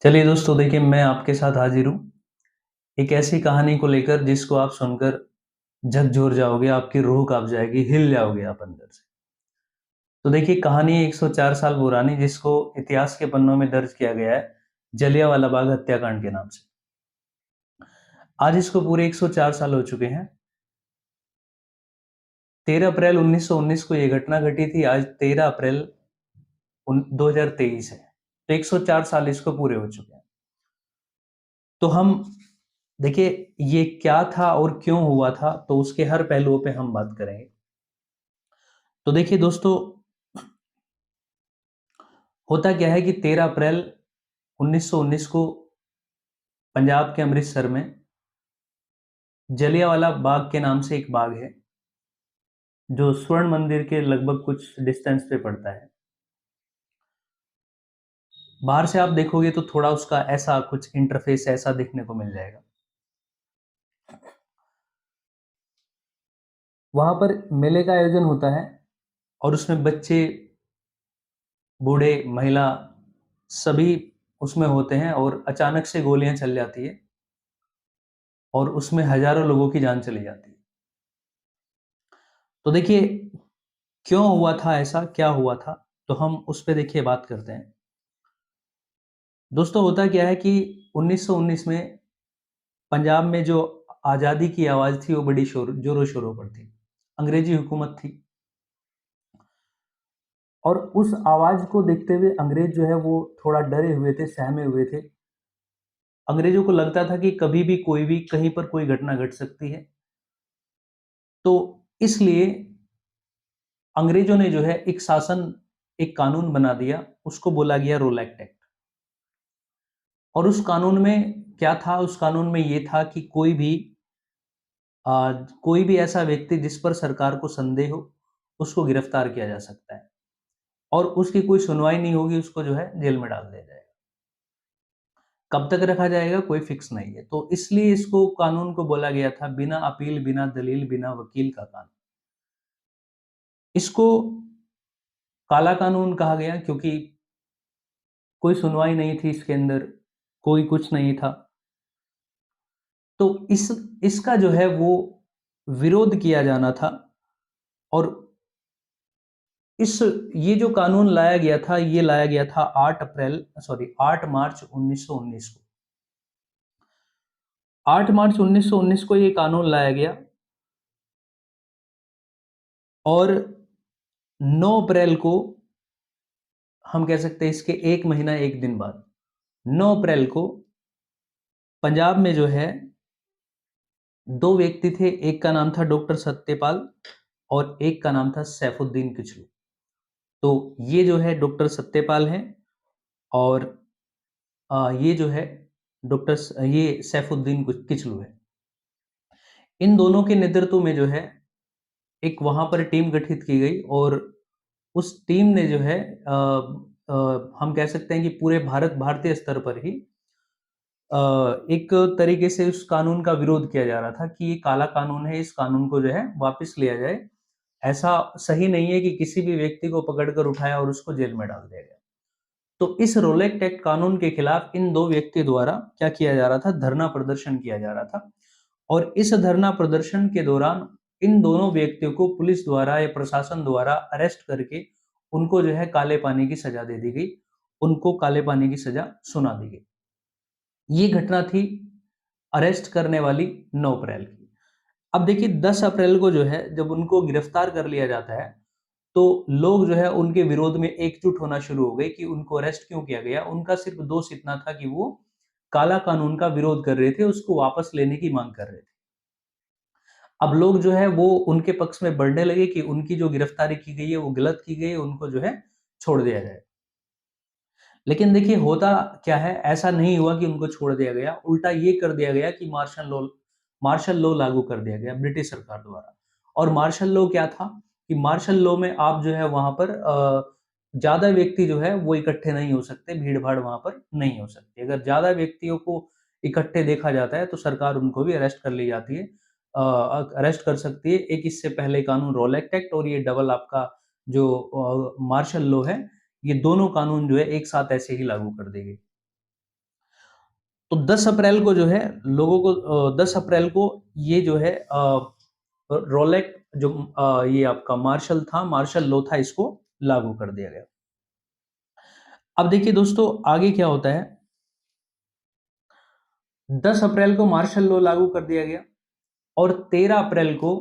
चलिए दोस्तों, देखिए मैं आपके साथ हाजिर हूँ एक ऐसी कहानी को लेकर जिसको आप सुनकर झकझोर जाओगे, आपकी रूह काँप जाएगी, हिल जाओगे आप अंदर से। तो देखिए कहानी है 104 साल पुरानी, जिसको इतिहास के पन्नों में दर्ज किया गया है जलियांवाला बाग हत्याकांड के नाम से। आज इसको पूरे 104 साल हो चुके हैं। 13 अप्रैल 1919 को ये घटना घटी थी। आज 13 अप्रैल 2023 है। तो 104 साल इसको पूरे हो चुके हैं। तो हम देखिए ये क्या था और क्यों हुआ था, तो उसके हर पहलुओं पे हम बात करेंगे। तो देखिए दोस्तों, होता क्या है कि 13 अप्रैल 1919 को पंजाब के अमृतसर में जलियांवाला बाग के नाम से एक बाग है, जो स्वर्ण मंदिर के लगभग कुछ डिस्टेंस पे पड़ता है। बाहर से आप देखोगे तो थोड़ा उसका ऐसा कुछ इंटरफेस ऐसा देखने को मिल जाएगा। वहां पर मेले का आयोजन होता है और उसमें बच्चे, बूढ़े, महिला सभी उसमें होते हैं और अचानक से गोलियां चल जाती है और उसमें हजारों लोगों की जान चली जाती है। तो देखिए क्यों हुआ था ऐसा, क्या हुआ था, तो हम उस पे देखिए बात करते हैं। दोस्तों होता क्या है कि 1919 में पंजाब में जो आज़ादी की आवाज़ थी वो बड़ी जोरों शोरों पर थी। अंग्रेजी हुकूमत थी और उस आवाज़ को देखते हुए अंग्रेज जो है वो थोड़ा डरे हुए थे, सहमे हुए थे। अंग्रेजों को लगता था कि कभी भी कोई भी कहीं पर कोई घटना घट सकती है। तो इसलिए अंग्रेजों ने जो है एक कानून बना दिया, उसको बोला गया रोल एक्ट। और उस कानून में क्या था? उस कानून में ये था कि कोई भी ऐसा व्यक्ति जिस पर सरकार को संदेह हो, उसको गिरफ्तार किया जा सकता है और उसकी कोई सुनवाई नहीं होगी, उसको जो है जेल में डाल दिया जाएगा। कब तक रखा जाएगा कोई फिक्स नहीं है। तो इसलिए इसको कानून को बोला गया था बिना अपील, बिना दलील, बिना वकील का कानून। इसको काला कानून कहा गया क्योंकि कोई सुनवाई नहीं थी इसके अंदर, कोई कुछ नहीं था। तो इसका जो है वो विरोध किया जाना था और इस ये जो कानून लाया गया था, ये लाया गया था 8 मार्च 1919 को। 8 मार्च 1919 को ये कानून लाया गया और 9 अप्रैल को, हम कह सकते हैं इसके 1 महीना 1 दिन बाद, 9 अप्रैल को पंजाब में जो है 2 व्यक्ति थे, एक का नाम था डॉक्टर सत्यपाल और एक का नाम था सैफुद्दीन किचलू। तो ये जो है डॉक्टर सत्यपाल हैं और ये जो है ये सैफुद्दीन किचलू है। इन दोनों के नेतृत्व में जो है एक वहाँ पर टीम गठित की गई और उस टीम ने जो है हम कह सकते हैं कि पूरे भारतीय स्तर पर ही एक तरीके से उस कानून का विरोध किया जा रहा था कि ये काला कानून है, इस कानून को जो है वापस लिया जाए। ऐसा सही नहीं है कि किसी भी व्यक्ति को पकड़कर उठाया और उसको जेल में डाल दिया गया। तो इस रोलेक्ट एक्ट कानून के खिलाफ इन 2 व्यक्ति द्वारा क्या किया जा रहा था? धरना प्रदर्शन किया जा रहा था और इस धरना प्रदर्शन के दौरान इन दोनों व्यक्तियों को पुलिस द्वारा या प्रशासन द्वारा अरेस्ट करके उनको जो है काले पानी की सजा दे दी गई। उनको काले पानी की सजा सुना दी गई। ये घटना थी अरेस्ट करने वाली 9 अप्रैल की। अब देखिए 10 अप्रैल को जो है जब उनको गिरफ्तार कर लिया जाता है, तो लोग जो है उनके विरोध में एकजुट होना शुरू हो गए कि उनको अरेस्ट क्यों किया गया। उनका सिर्फ दोष इतना था कि वो काला कानून का विरोध कर रहे थे, उसको वापस लेने की मांग कर रहे थे। अब लोग जो है वो उनके पक्ष में बढ़ने लगे कि उनकी जो गिरफ्तारी की गई है वो गलत की गई है, उनको जो है छोड़ दिया जाए। लेकिन देखिए होता क्या है, ऐसा नहीं हुआ कि उनको छोड़ दिया गया, उल्टा ये कर दिया गया कि मार्शल लॉ लागू कर दिया गया ब्रिटिश सरकार द्वारा। और मार्शल लॉ क्या था कि मार्शल लॉ में आप जो है वहाँ पर ज़्यादा व्यक्ति जो है वो इकट्ठे नहीं हो सकते, भीड़-भाड़ वहाँ पर नहीं हो सकती। अगर ज़्यादा व्यक्तियों को इकट्ठे देखा जाता है तो सरकार उनको भी अरेस्ट कर ली जाती है, अरेस्ट कर सकती है। एक इससे पहले कानून रोलेक्ट एक्ट और ये डबल आपका जो मार्शल लॉ है, ये दोनों कानून जो है एक साथ ऐसे ही लागू कर दी गई। तो 10 अप्रैल को जो है लोगों को 10 अप्रैल को ये जो है रोलेक जो ये आपका मार्शल था, मार्शल लॉ था, इसको लागू कर दिया गया। अब देखिए दोस्तों आगे क्या होता है, 10 अप्रैल को मार्शल लॉ लागू कर दिया गया और 13 अप्रैल को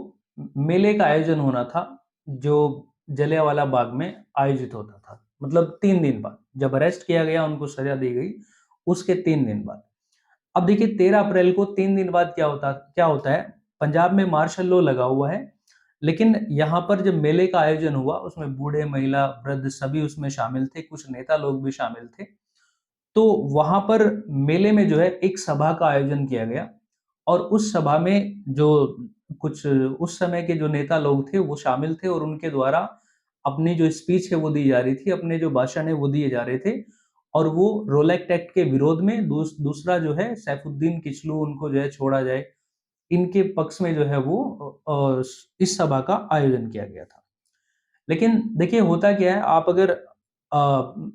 मेले का आयोजन होना था, जो जलियांवाला बाग में आयोजित होता था। मतलब 3 दिन बाद जब अरेस्ट किया गया, उनको सजा दी गई, उसके 3 दिन बाद। अब देखिए 13 अप्रैल को 3 दिन बाद क्या होता है, पंजाब में मार्शल लॉ लगा हुआ है, लेकिन यहाँ पर जब मेले का आयोजन हुआ उसमें बूढ़े, महिला, वृद्ध सभी उसमें शामिल थे, कुछ नेता लोग भी शामिल थे। तो वहां पर मेले में जो है एक सभा का आयोजन किया गया और उस सभा में जो कुछ उस समय के जो नेता लोग थे वो शामिल थे और उनके द्वारा अपनी जो स्पीच है वो दी जा रही थी, अपने जो भाषण है वो दिए जा रहे थे और वो रोलैक्ट एक्ट के विरोध में दूसरा जो है सैफुद्दीन किचलू, उनको जो है छोड़ा जाए, इनके पक्ष में जो है वो इस सभा का आयोजन किया गया था। लेकिन देखिए होता क्या है, आप अगर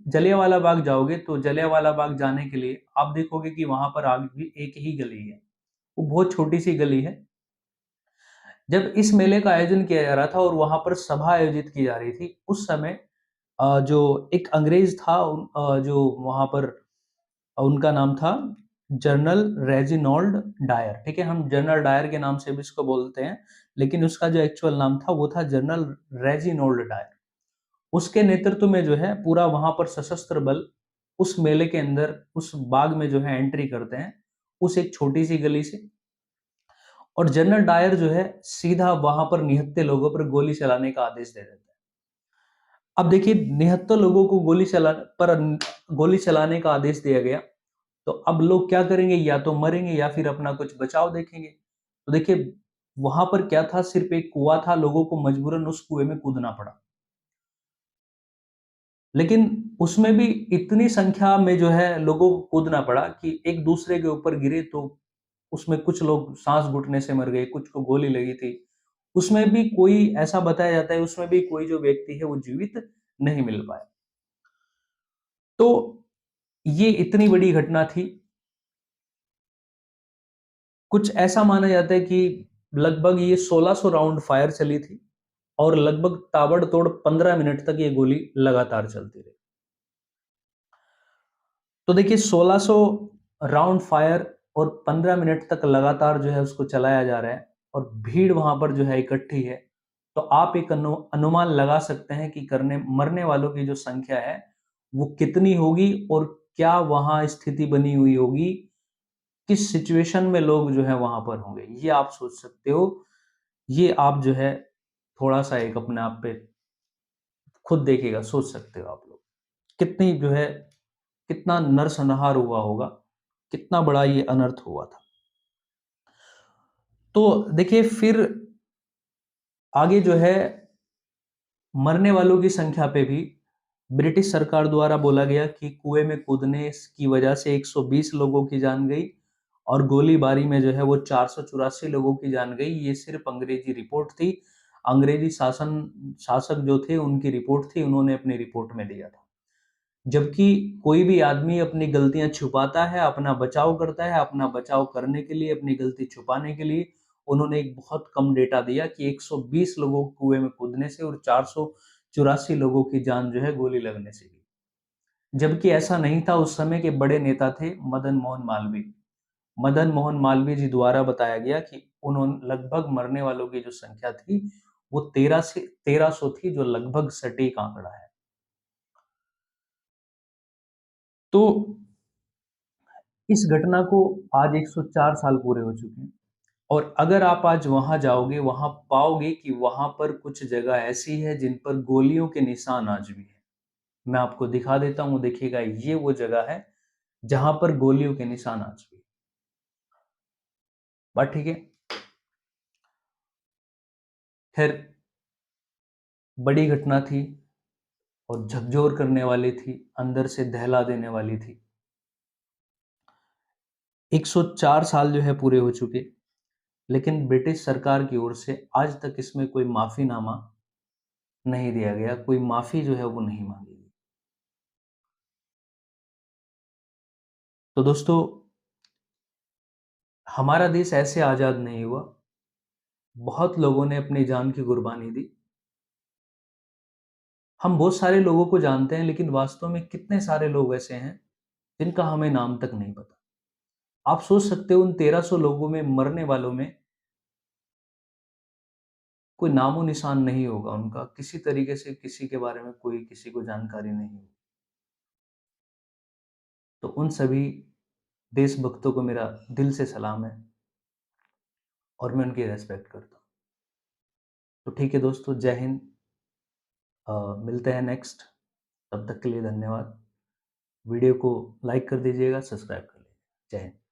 जलियांवाला बाग जाओगे तो जलियांवाला बाग जाने के लिए आप देखोगे कि वहां पर आगे भी एक ही गली है, वो बहुत छोटी सी गली है। जब इस मेले का आयोजन किया जा रहा था और वहां पर सभा आयोजित की जा रही थी, उस समय जो एक अंग्रेज था, जो वहां पर उनका नाम था जनरल रेजिनॉल्ड डायर। ठीक है, हम जनरल डायर के नाम से भी इसको बोलते हैं, लेकिन उसका जो एक्चुअल नाम था वो था जनरल रेजिनॉल्ड डायर। उसके नेतृत्व में जो है पूरा वहां पर सशस्त्र बल उस मेले के अंदर उस बाग में जो है एंट्री करते हैं, उस एक छोटी सी गली से। और जनरल डायर जो है सीधा वहां पर निहत्थे लोगों पर गोली चलाने का आदेश दे देता है। अब देखिए निहत्थे लोगों को गोली चलाने का आदेश दिया गया, तो अब लोग क्या करेंगे, या तो मरेंगे या फिर अपना कुछ बचाव देखेंगे। तो देखिए वहां पर क्या था, सिर्फ एक कुआं था, लोगों को मजबूरन उस कुएं में कूदना पड़ा। लेकिन उसमें भी इतनी संख्या में जो है लोगों को कूदना पड़ा कि एक दूसरे के ऊपर गिरे, तो उसमें कुछ लोग सांस घुटने से मर गए, कुछ को गोली लगी थी। उसमें भी कोई ऐसा बताया जाता है, उसमें भी कोई जो व्यक्ति है वो जीवित नहीं मिल पाया। तो ये इतनी बड़ी घटना थी। कुछ ऐसा माना जाता है कि लगभग ये 1600 राउंड फायर चली थी और लगभग ताबड़तोड़ 15 मिनट तक ये गोली लगातार चलती रही। तो देखिए 1600 राउंड फायर और 15 मिनट तक लगातार जो है उसको चलाया जा रहा है और भीड़ वहां पर जो है इकट्ठी है। तो आप एक अनुमान लगा सकते हैं कि करने मरने वालों की जो संख्या है वो कितनी होगी और क्या वहां स्थिति बनी हुई होगी, किस सिचुएशन में लोग जो है वहां पर होंगे, ये आप सोच सकते हो। ये आप जो है थोड़ा सा एक अपने आप पे खुद देखिएगा, सोच सकते हो आप लोग कितनी जो है कितना नरसंहार हुआ होगा, कितना बड़ा ये अनर्थ हुआ था। तो देखिए फिर आगे जो है मरने वालों की संख्या पे भी ब्रिटिश सरकार द्वारा बोला गया कि कुएं में कूदने की वजह से 120 लोगों की जान गई और गोलीबारी में जो है वो 484 लोगों की जान गई। ये सिर्फ अंग्रेजी रिपोर्ट थी, अंग्रेजी शासक जो थे उनकी रिपोर्ट थी, उन्होंने अपनी रिपोर्ट में दिया था। जबकि कोई भी आदमी अपनी गलतियां छुपाता है, अपना बचाव करता है, अपना बचाव करने के लिए, अपनी गलती छुपाने के लिए उन्होंने एक बहुत कम डेटा दिया कि 120 लोगों को कुएं में कूदने से और 484 लोगों की जान जो है गोली लगने से गई। जबकि ऐसा नहीं था। उस समय के बड़े नेता थे मदन मोहन मालवीय। मदन मोहन मालवीय जी द्वारा बताया गया कि उन्होंने लगभग मरने वालों की जो संख्या थी वो 1300 थी, जो लगभग सटीक आंकड़ा है। तो इस घटना को आज 104 साल पूरे हो चुके हैं और अगर आप आज वहां जाओगे, वहां पाओगे कि वहां पर कुछ जगह ऐसी है जिन पर गोलियों के निशान आज भी है। मैं आपको दिखा देता हूं, देखिएगा ये वो जगह है जहां पर गोलियों के निशान आज भी। बात ठीक है। खैर बड़ी घटना थी और झकझोर करने वाली थी, अंदर से दहला देने वाली थी। 104 साल जो है पूरे हो चुके, लेकिन ब्रिटिश सरकार की ओर से आज तक इसमें कोई माफीनामा नहीं दिया गया, कोई माफी जो है वो नहीं मांगी गई। तो दोस्तों हमारा देश ऐसे आज़ाद नहीं हुआ, बहुत लोगों ने अपनी जान की कुर्बानी दी। हम बहुत सारे लोगों को जानते हैं, लेकिन वास्तव में कितने सारे लोग ऐसे हैं, जिनका हमें नाम तक नहीं पता। आप सोच सकते हो उन 1300 लोगों में, मरने वालों में कोई नामो-निशान नहीं होगा उनका, किसी तरीके से किसी के बारे में कोई किसी को जानकारी नहीं होगी। तो उन सभी देशभक्तों को मेरा दिल से सलाम है और मैं उनकी रिस्पेक्ट करता हूँ। तो ठीक है दोस्तों, जय हिंद। मिलते हैं नेक्स्ट, तब तक के लिए धन्यवाद। वीडियो को लाइक कर दीजिएगा, सब्सक्राइब कर लीजिएगा। जय हिंद।